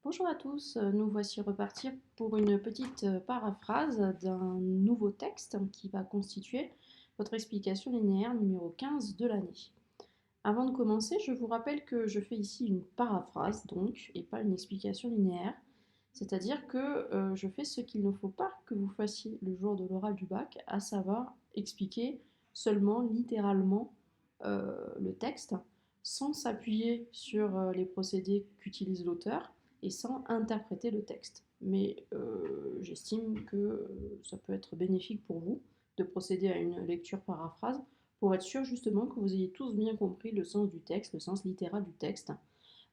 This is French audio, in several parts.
Bonjour à tous, nous voici repartis pour une petite paraphrase d'un nouveau texte qui va constituer votre explication linéaire numéro 15 de l'année. Avant de commencer, je vous rappelle que je fais ici une paraphrase donc et pas une explication linéaire, c'est-à-dire que je fais ce qu'il ne faut pas que vous fassiez le jour de l'oral du bac, à savoir expliquer seulement littéralement le texte sans s'appuyer sur les procédés qu'utilise l'auteur et sans interpréter le texte. Mais j'estime que ça peut être bénéfique pour vous de procéder à une lecture paraphrase pour être sûr justement que vous ayez tous bien compris le sens du texte, le sens littéral du texte,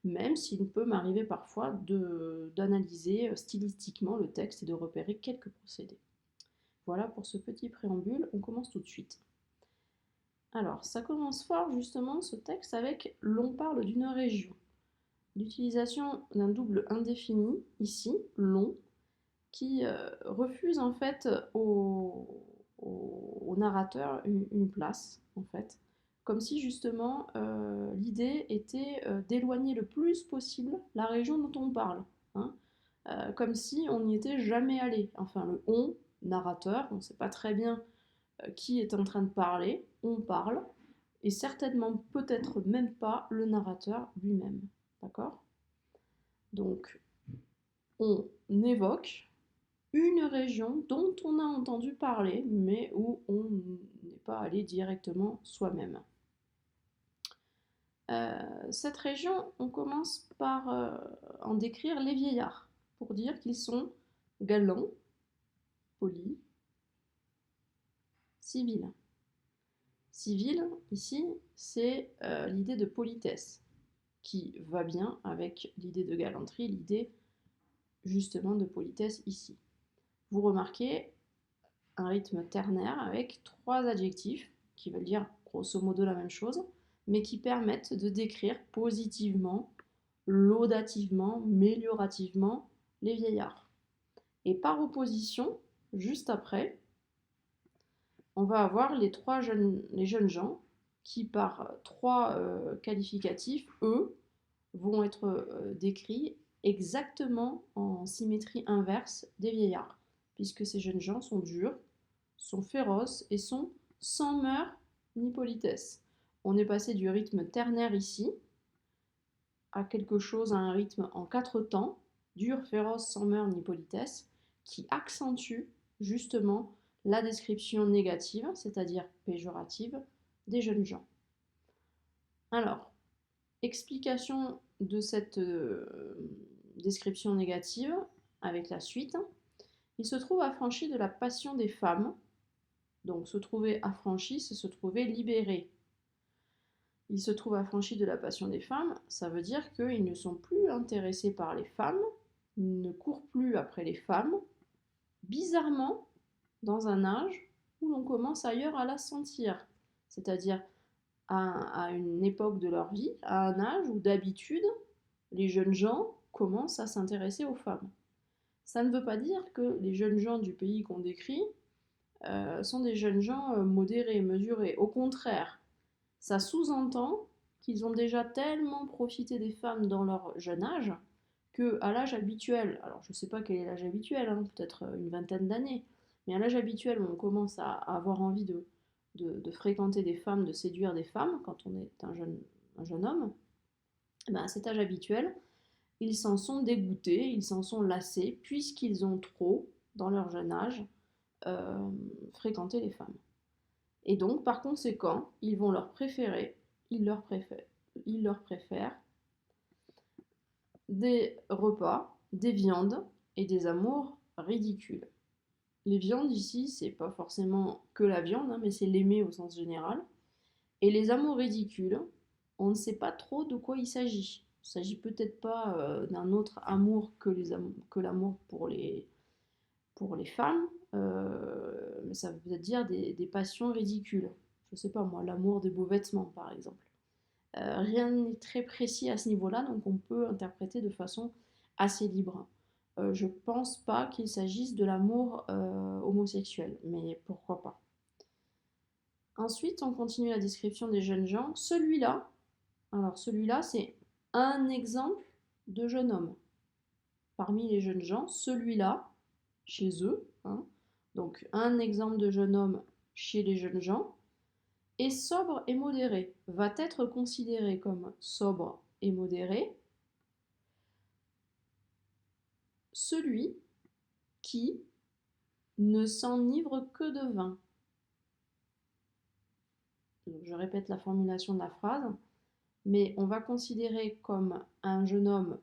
même s'il peut m'arriver parfois d'analyser stylistiquement le texte et de repérer quelques procédés. Voilà pour ce petit préambule, on commence tout de suite. Alors, ça commence fort justement ce texte avec l'on parle d'une région. L'utilisation d'un double indéfini, ici, long, qui refuse en fait au narrateur une place, en fait. Comme si justement l'idée était d'éloigner le plus possible la région dont on parle. Hein. Comme si on n'y était jamais allé. Enfin, le on, narrateur, on ne sait pas très bien qui est en train de parler, on parle, et certainement peut-être même pas le narrateur lui-même. D'accord? Donc, on évoque une région dont on a entendu parler, mais où on n'est pas allé directement soi-même. Cette région, on commence par en décrire les vieillards, pour dire qu'ils sont galants, polis, civils. Civil, ici, c'est l'idée de politesse, qui va bien avec l'idée de galanterie, l'idée justement de politesse ici. Vous remarquez un rythme ternaire avec trois adjectifs qui veulent dire grosso modo la même chose, mais qui permettent de décrire positivement, laudativement, méliorativement les vieillards. Et par opposition, juste après, on va avoir les jeunes gens qui, par trois qualificatifs, eux, vont être décrits exactement en symétrie inverse des vieillards, puisque ces jeunes gens sont durs, sont féroces et sont sans mœurs ni politesse. On est passé du rythme ternaire ici à quelque chose, à un rythme en quatre temps, dur, féroce, sans mœurs ni politesse, qui accentue justement la description négative, c'est-à-dire péjorative, des jeunes gens. Alors, explication de cette description négative avec la suite. Il se trouve affranchi de la passion des femmes. Donc se trouver affranchi, c'est se trouver libéré. Il se trouve affranchi de la passion des femmes, ça veut dire qu'ils ne sont plus intéressés par les femmes, ils ne courent plus après les femmes, bizarrement, dans un âge où l'on commence ailleurs à la sentir. C'est-à-dire à une époque de leur vie, à un âge où d'habitude, les jeunes gens commencent à s'intéresser aux femmes. Ça ne veut pas dire que les jeunes gens du pays qu'on décrit sont des jeunes gens modérés, mesurés. Au contraire, ça sous-entend qu'ils ont déjà tellement profité des femmes dans leur jeune âge qu'à l'âge habituel, alors je ne sais pas quel est l'âge habituel, hein, peut-être une vingtaine d'années, mais à l'âge habituel où on commence à avoir envie de fréquenter des femmes, de séduire des femmes quand on est un jeune homme, ben à cet âge habituel, ils s'en sont dégoûtés, ils s'en sont lassés, puisqu'ils ont trop, dans leur jeune âge, euh, fréquenté les femmes. Et donc, par conséquent, ils vont leur préférer, ils leur préfèrent des repas, des viandes et des amours ridicules. Les viandes ici, c'est pas forcément que la viande, hein, mais c'est l'aimer au sens général. Et les amours ridicules, on ne sait pas trop de quoi il s'agit. Il ne s'agit peut-être pas d'un autre amour que l'amour pour les femmes, mais ça veut peut-être dire des passions ridicules. Je ne sais pas moi, l'amour des beaux vêtements par exemple. Rien n'est très précis à ce niveau-là, donc on peut interpréter de façon assez libre. Je pense pas qu'il s'agisse de l'amour homosexuel, mais pourquoi pas. Ensuite, on continue la description des jeunes gens. Celui-là, c'est un exemple de jeune homme. parmi les jeunes gens, celui-là, chez eux, hein, donc un exemple de jeune homme chez les jeunes gens, est sobre et modéré, va être considéré comme sobre et modéré, celui qui ne s'enivre que de vin. Donc, je répète la formulation de la phrase, mais on va considérer comme un jeune homme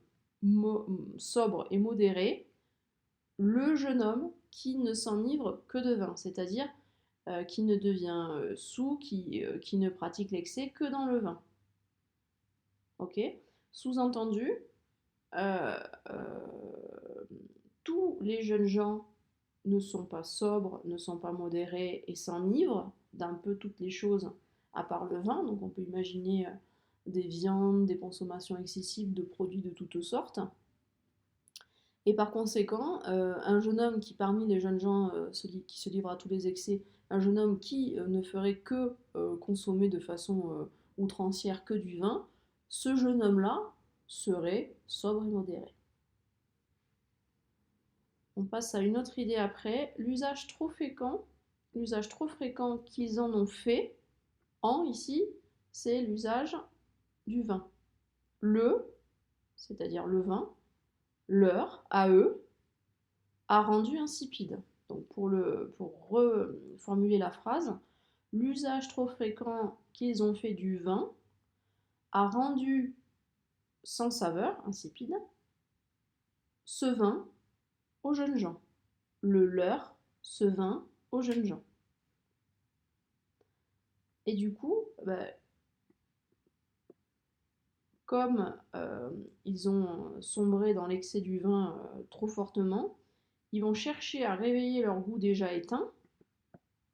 sobre et modéré le jeune homme qui ne s'enivre que de vin, c'est-à-dire qui ne devient saoul, qui ne pratique l'excès que dans le vin. Ok. Sous-entendu, euh, euh, tous les jeunes gens ne sont pas sobres, ne sont pas modérés et s'enivrent d'un peu toutes les choses à part le vin. Donc on peut imaginer des viandes, des consommations excessives de produits de toutes sortes. Et par conséquent, un jeune homme qui parmi les jeunes gens qui se livre à tous les excès, un jeune homme qui ne ferait que consommer de façon outrancière que du vin, ce jeune homme-là serait sobre et modéré. On passe à une autre idée après, l'usage trop fréquent qu'ils en ont fait, ici, c'est l'usage du vin. Le, c'est-à-dire le vin, leur, à eux, a rendu insipide. Donc pour reformuler la phrase, l'usage trop fréquent qu'ils ont fait du vin a rendu sans saveur, insipide, ce vin aux jeunes gens. Le leur, ce vin aux jeunes gens. Et du coup, comme ils ont sombré dans l'excès du vin trop fortement, ils vont chercher à réveiller leur goût déjà éteint.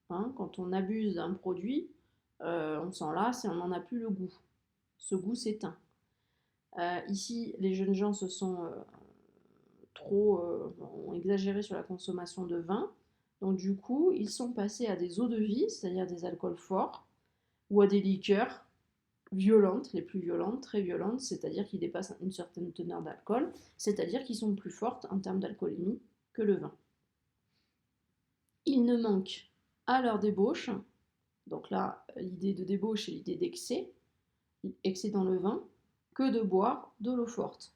Hein, quand on abuse d'un produit, on s'en lasse et on n'en a plus le goût. Ce goût s'éteint. Ici, les jeunes gens ont exagéré sur la consommation de vin. Donc du coup, ils sont passés à des eaux de vie, c'est-à-dire des alcools forts, ou à des liqueurs violentes, les plus violentes, très violentes, c'est-à-dire qui dépassent une certaine teneur d'alcool, c'est-à-dire qui sont plus fortes en termes d'alcoolémie que le vin. Il ne manque à leur débauche, donc là, l'idée de débauche et l'idée d'excès, excès dans le vin, que de boire de l'eau forte.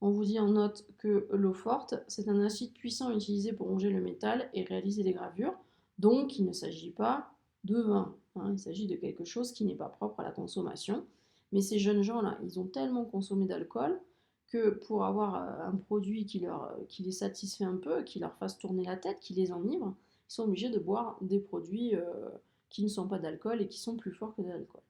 On vous dit en note que l'eau forte, c'est un acide puissant utilisé pour ronger le métal et réaliser des gravures. Donc, il ne s'agit pas de vin. Hein, il s'agit de quelque chose qui n'est pas propre à la consommation. Mais ces jeunes gens-là, ils ont tellement consommé d'alcool que pour avoir un produit qui les satisfait un peu, qui leur fasse tourner la tête, qui les enivre, ils sont obligés de boire des produits qui ne sont pas d'alcool et qui sont plus forts que de l'alcool.